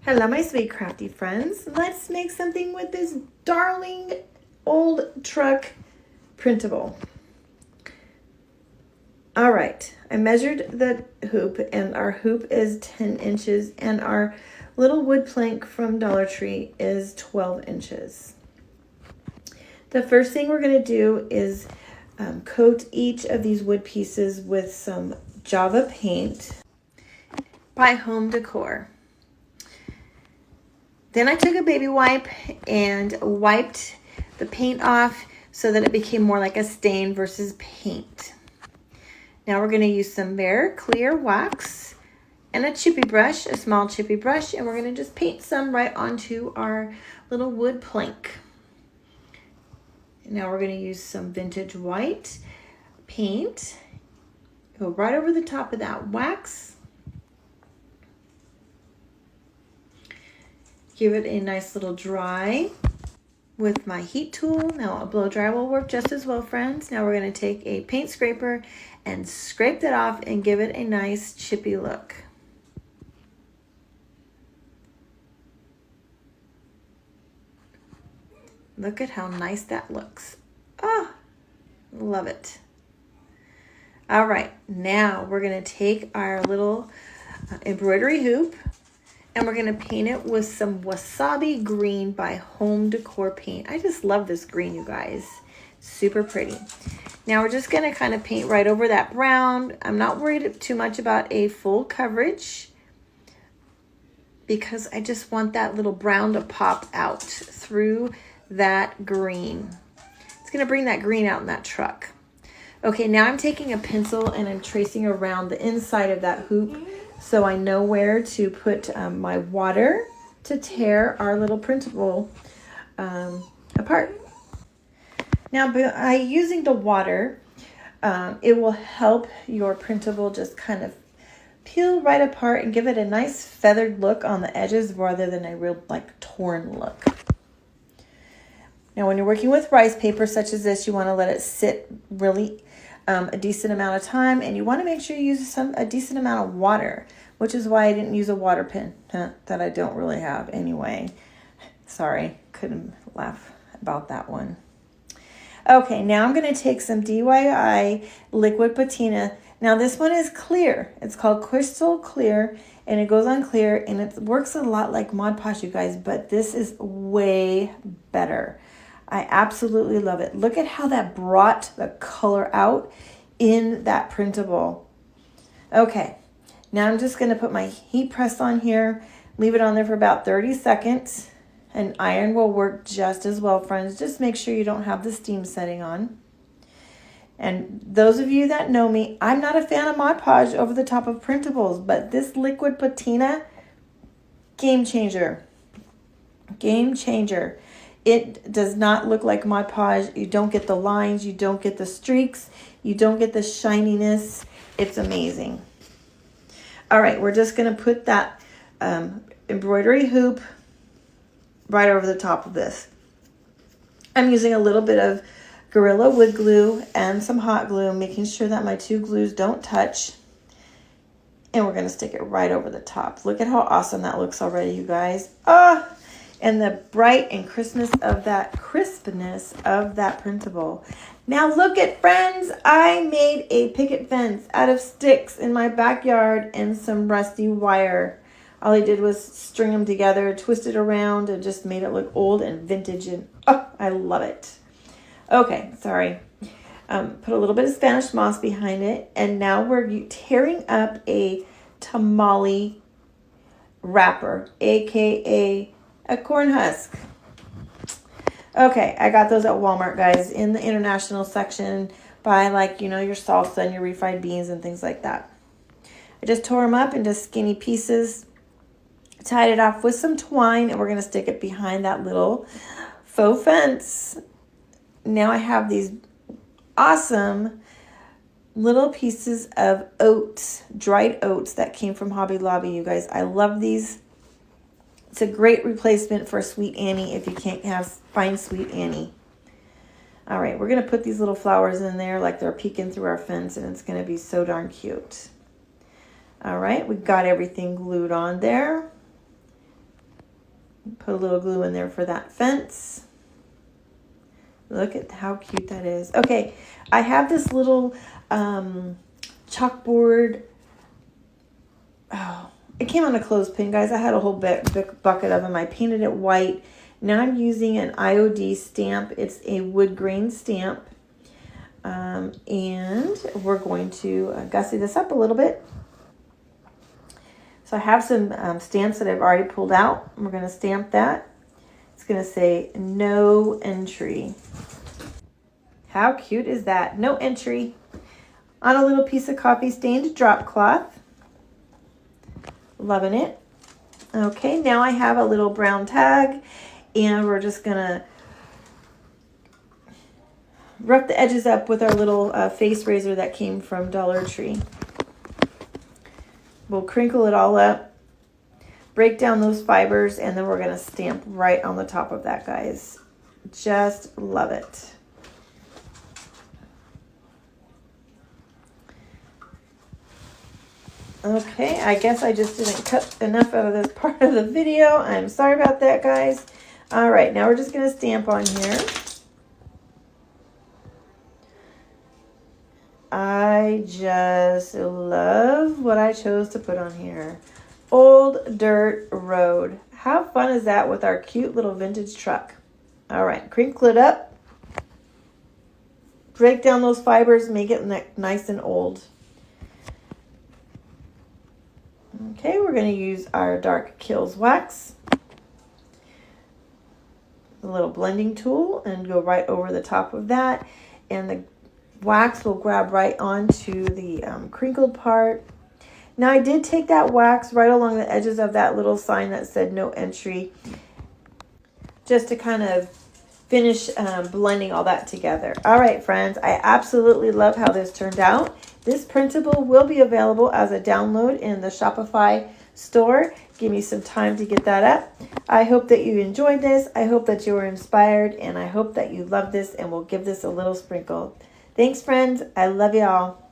Hello, my sweet crafty friends. Let's make something with this darling old truck printable. All right, I measured the hoop and our hoop is 10 inches and our little wood plank from Dollar Tree is 12 inches. The first thing we're going to do is coat each of these wood pieces with some Java paint by Home Decor. Then I took a baby wipe and wiped the paint off so that it became more like a stain versus paint. Now we're going to use some bare clear wax and a chippy brush, a small chippy brush, and we're going to just paint some right onto our little wood plank. Now we're going to use some vintage white paint. Go right over the top of that wax. Give it a nice little dry with my heat tool. Now a blow dry will work just as well, friends. Now we're going to take a paint scraper and scrape that off and give it a nice chippy look. Look at how nice that looks. Oh, love it. All right, now we're going to take our little embroidery hoop and we're going to paint it with some wasabi green by Home Decor paint. I just love this green, you guys. Super pretty. Now we're just going to kind of paint right over that brown. I'm not worried too much about a full coverage because I just want that little brown to pop out through that green. It's going to bring that green out in that truck. Okay, now I'm taking a pencil and I'm tracing around the inside of that hoop so I know where to put my water to tear our little printable apart. Now, by using the water, it will help your printable just kind of peel right apart and give it a nice feathered look on the edges rather than a real like torn look. Now, when you're working with rice paper such as this, you want to let it sit really a decent amount of time, and you want to make sure you use a decent amount of water, which is why I didn't use a water pen that I don't really have anyway. Sorry, couldn't laugh about that one. Okay, now I'm going to take some DIY liquid patina. Now this one is clear. It's called Crystal Clear, and it goes on clear, and it works a lot like Mod Podge, you guys, but this is way better. I absolutely love it. Look at how that brought the color out in that printable. Okay, now I'm just going to put my heat press on here, leave it on there for about 30 seconds. An iron will work just as well, friends. Just make sure you don't have the steam setting on. And those of you that know me, I'm not a fan of Mod Podge over the top of printables, but this liquid patina, game changer. Game changer. It does not look like Mod Podge. You don't get the lines. You don't get the streaks. You don't get the shininess. It's amazing. All right, we're just going to put that embroidery hoop right over the top of this. I'm using a little bit of Gorilla Wood Glue and some hot glue, making sure that my two glues don't touch. And we're going to stick it right over the top. Look at how awesome that looks already, you guys. Ah! And the bright and crispness of that printable. Now look at, friends, I made a picket fence out of sticks in my backyard and some rusty wire. All I did was string them together, twist it around, and just made it look old and vintage, and oh, I love it. Okay, sorry. Put a little bit of Spanish moss behind it, and now we're tearing up a tamale wrapper, aka a corn husk. Okay, I got those at Walmart, guys, in the international section by like, your salsa and your refried beans and things like that. I just tore them up into skinny pieces, tied it off with some twine, and we're going to stick it behind that little faux fence. Now I have these awesome little pieces of oats, dried oats that came from Hobby Lobby, you guys. I love these. It's a great replacement for Sweet Annie if you can't find Sweet Annie. All right, we're going to put these little flowers in there like they're peeking through our fence, and it's going to be so darn cute. All right, we got everything glued on there. Put a little glue in there for that fence. Look at how cute that is. Okay, I have this little chalkboard. Oh, it came on a clothespin, guys. I had a whole bucket of them. I painted it white. Now I'm using an IOD stamp. It's a wood grain stamp. And we're going to gussy this up a little bit. So I have some stamps that I've already pulled out. We're going to stamp that. It's going to say no entry. How cute is that? No entry. On a little piece of coffee stained drop cloth. Loving it. Okay, now I have a little brown tag, and we're just going to rough the edges up with our little face razor that came from Dollar Tree. We'll crinkle it all up, break down those fibers, and then we're going to stamp right on the top of that, guys. Just love it. Okay, I guess I just didn't cut enough out of this part of the video. I'm sorry about that, guys. All right, now we're just going to stamp on here. I just love what I chose to put on here. Old Dirt Road. How fun is that with our cute little vintage truck? All right, crinkle it up. Break down those fibers, make it nice and old. Okay, we're going to use our Dark Kills wax, the little blending tool, and go right over the top of that. And the wax will grab right onto the crinkled part. Now I did take that wax right along the edges of that little sign that said no entry, just to kind of finish blending all that together. All right, friends, I absolutely love how this turned out. This printable will be available as a download in the Shopify store. Give me some time to get that up. I hope that you enjoyed this. I hope that you were inspired, and I hope that you love this and will give this a little sprinkle. Thanks, friends. I love you all.